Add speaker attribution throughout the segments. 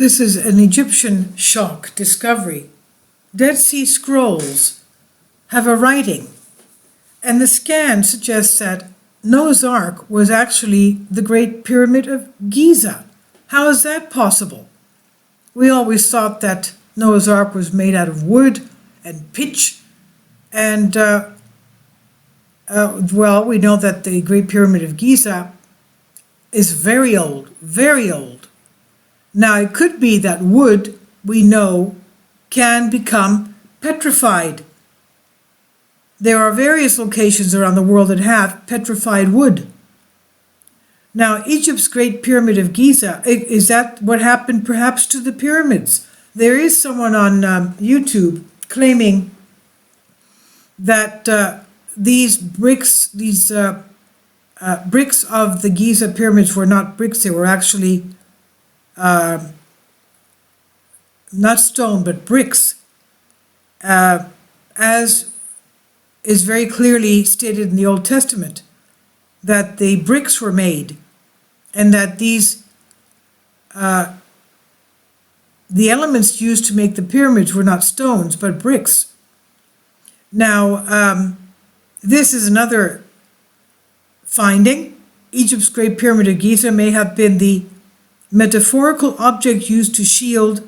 Speaker 1: This is an Egyptian shock discovery. Dead Sea Scrolls have a writing, and the scan suggests that Noah's Ark was actually the Great Pyramid of Giza. How is that possible? We always thought that Noah's Ark was made out of wood and pitch, and well, we know that the Great Pyramid of Giza is very old, very old. Now, it could be that wood, we know, can become petrified. There are various locations around the world that have petrified wood. Now, Egypt's Great Pyramid of Giza, is that what happened perhaps to the pyramids? There is someone on YouTube claiming that these bricks, bricks of the Giza pyramids were not bricks, they were actually not stone, but bricks, as is very clearly stated in the Old Testament, that the bricks were made, and that these, the elements used to make the pyramids were not stones, but bricks. Now, this is another finding. Egypt's Great Pyramid of Giza may have been the metaphorical object used to shield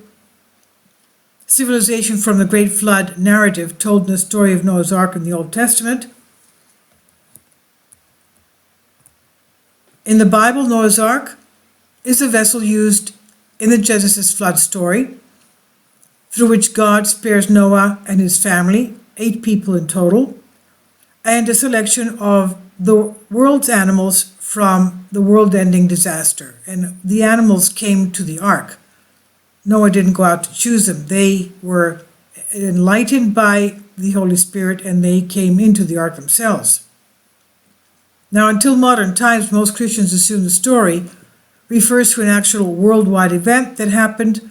Speaker 1: civilization from the Great Flood narrative told in the story of Noah's Ark in the Old Testament. In the Bible, Noah's Ark is a vessel used in the Genesis flood story, through which God spares Noah and his family, 8 people in total, and a selection of the world's animals from the world-ending disaster. And the animals came to the ark. Noah didn't go out to choose them. They were enlightened by the Holy Spirit, and they came into the ark themselves. Now, until modern times, most Christians assume the story refers to an actual worldwide event that happened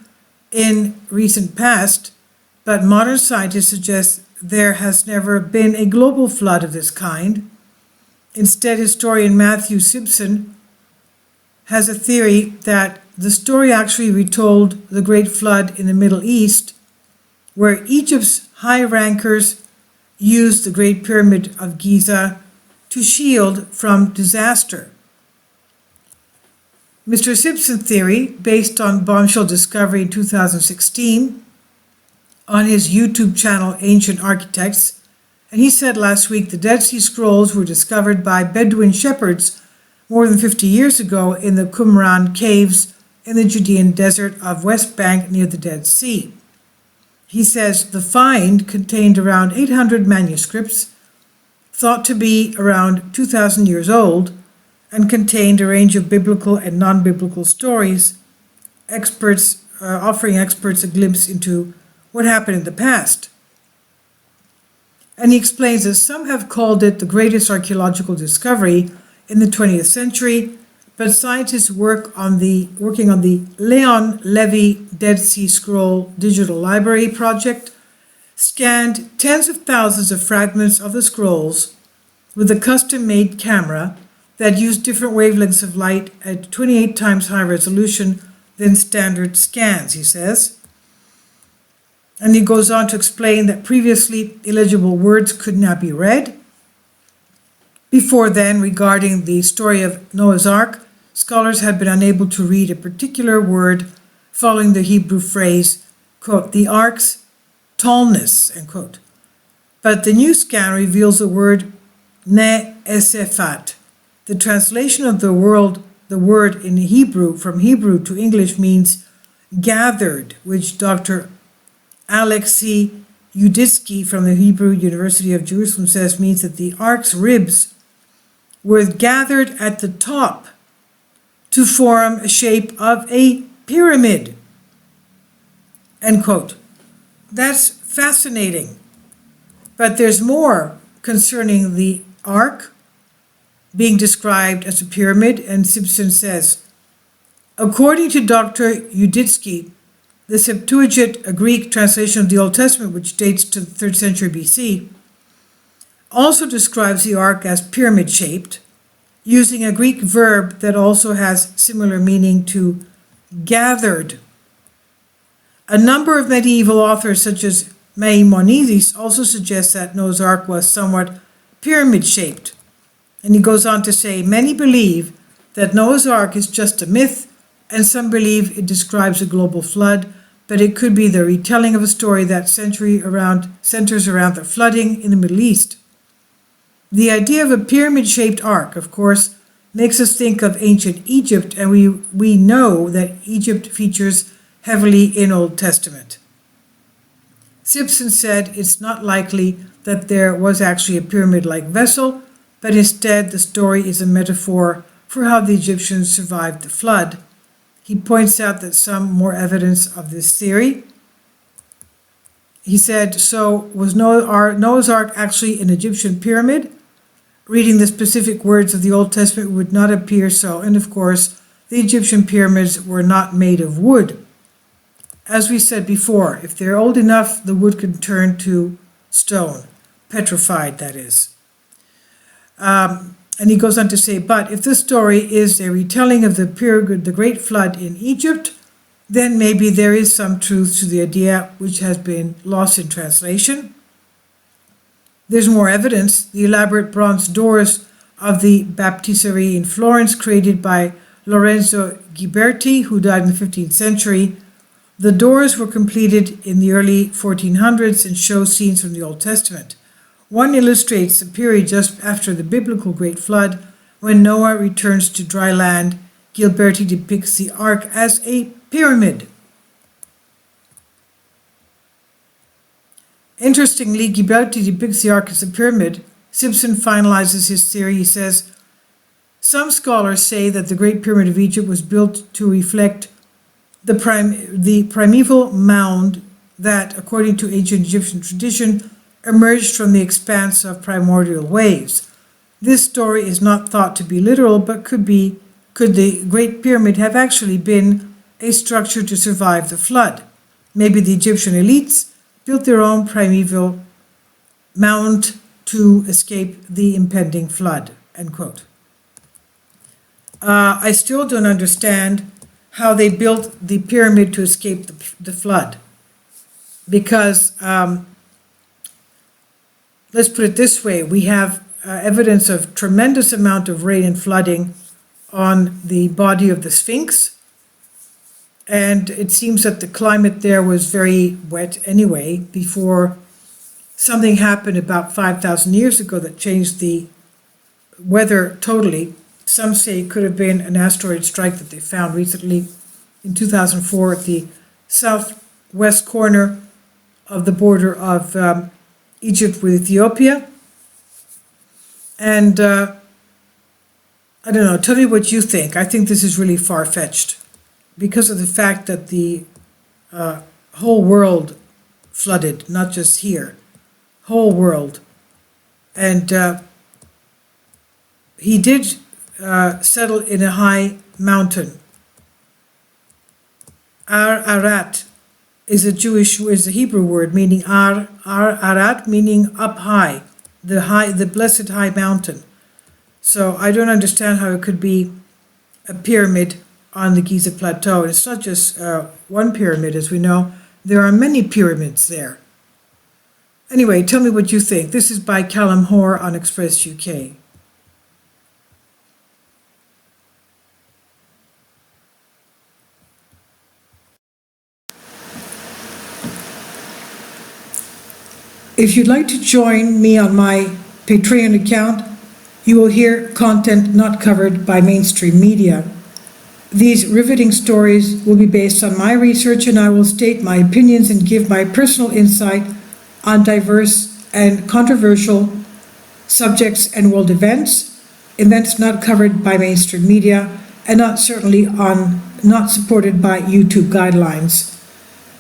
Speaker 1: in recent past, but modern scientists suggest there has never been a global flood of this kind. Instead, historian Matthew Simpson has a theory that the story actually retold the Great Flood in the Middle East, where Egypt's high rankers used the Great Pyramid of Giza to shield from disaster. Mr. Simpson's theory, based on bombshell discovery in 2016 on his YouTube channel Ancient Architects, and he said last week the Dead Sea Scrolls were discovered by Bedouin shepherds more than 50 years ago in the Qumran caves in the Judean desert of West Bank near the Dead Sea. He says the find contained around 800 manuscripts, thought to be around 2,000 years old, and contained a range of biblical and non-biblical stories, offering experts a glimpse into what happened in the past. And he explains that some have called it the greatest archaeological discovery in the 20th century, but scientists working on the Leon Levy Dead Sea Scroll Digital Library project scanned tens of thousands of fragments of the scrolls with a custom-made camera that used different wavelengths of light at 28 times higher resolution than standard scans, he says. And he goes on to explain that previously illegible words could not be read. Before then, regarding the story of Noah's Ark, scholars had been unable to read a particular word following the Hebrew phrase, quote, the ark's tallness, end quote. But the new scan reveals the word ne-esephat. The translation of the word in Hebrew, from Hebrew to English, means gathered, which Dr. Alexei Yuditsky from the Hebrew University of Jerusalem says means that the ark's ribs were gathered at the top to form a shape of a pyramid, end quote. That's fascinating. But there's more concerning the ark being described as a pyramid, and Simpson says, according to Dr. Yuditsky, the Septuagint, a Greek translation of the Old Testament which dates to the 3rd century BC, also describes the ark as pyramid-shaped, using a Greek verb that also has similar meaning to gathered. A number of medieval authors, such as Maimonides, also suggest that Noah's Ark was somewhat pyramid-shaped. And he goes on to say, many believe that Noah's Ark is just a myth, and some believe it describes a global flood, but it could be the retelling of a story that centers around the flooding in the Middle East. The idea of a pyramid-shaped ark, of course, makes us think of ancient Egypt, and we know that Egypt features heavily in Old Testament. Simpson said it's not likely that there was actually a pyramid-like vessel, but instead the story is a metaphor for how the Egyptians survived the flood. He points out that some more evidence of this theory. He said, so was Noah's Ark actually an Egyptian pyramid? Reading the specific words of the Old Testament would not appear so, and of course, the Egyptian pyramids were not made of wood. As we said before, if they're old enough, the wood can turn to stone, petrified, that is. And he goes on to say, but if this story is a retelling of the Great Flood in Egypt, then maybe there is some truth to the idea which has been lost in translation. There's more evidence. The elaborate bronze doors of the Baptistery in Florence, created by Lorenzo Ghiberti, who died in the 15th century. The doors were completed in the early 1400s and show scenes from the Old Testament. One illustrates the period just after the biblical Great Flood, when Noah returns to dry land. Ghiberti depicts the ark as a pyramid. Interestingly, Ghiberti depicts the ark as a pyramid. Simpson finalizes his theory. He says, some scholars say that the Great Pyramid of Egypt was built to reflect the primeval mound that, according to ancient Egyptian tradition, emerged from the expanse of primordial waves. This story is not thought to be literal, but could the Great Pyramid have actually been a structure to survive the flood? Maybe the Egyptian elites built their own primeval mound to escape the impending flood, end quote. I still don't understand how they built the pyramid to escape the flood, because let's put it this way, we have evidence of tremendous amount of rain and flooding on the body of the Sphinx, and it seems that the climate there was very wet anyway before something happened about 5,000 years ago that changed the weather totally. Some say it could have been an asteroid strike that they found recently in 2004 at the southwest corner of the border of Egypt with Ethiopia. And I don't know, tell me what you think. I think this is really far-fetched because of the fact that the whole world flooded, not just here, whole world. And he did settle in a high mountain. Arat is a Hebrew word meaning Arat, meaning up high, the blessed high mountain. So I don't understand how it could be a pyramid on the Giza Plateau. It's not just one pyramid, as we know. There are many pyramids there. Anyway, tell me what you think. This is by Callum Hoare on Express UK. If you'd like to join me on my Patreon account, you will hear content not covered by mainstream media. These riveting stories will be based on my research, and I will state my opinions and give my personal insight on diverse and controversial subjects and world events not covered by mainstream media, and not supported by YouTube guidelines.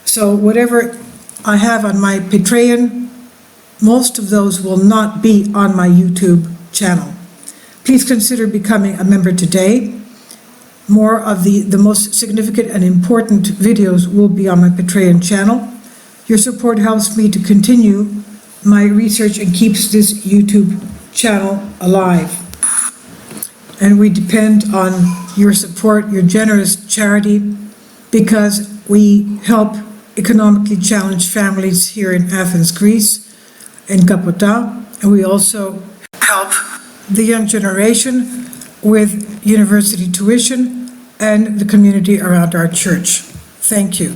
Speaker 1: So whatever I have on my Patreon, most of those will not be on my YouTube channel. Please consider becoming a member today. More of the most significant and important videos will be on my Patreon channel. Your support helps me to continue my research and keeps this YouTube channel alive. And we depend on your support, your generous charity, because we help economically challenged families here in Athens, Greece, in Kapota, and we also help the young generation with university tuition and the community around our church. Thank you.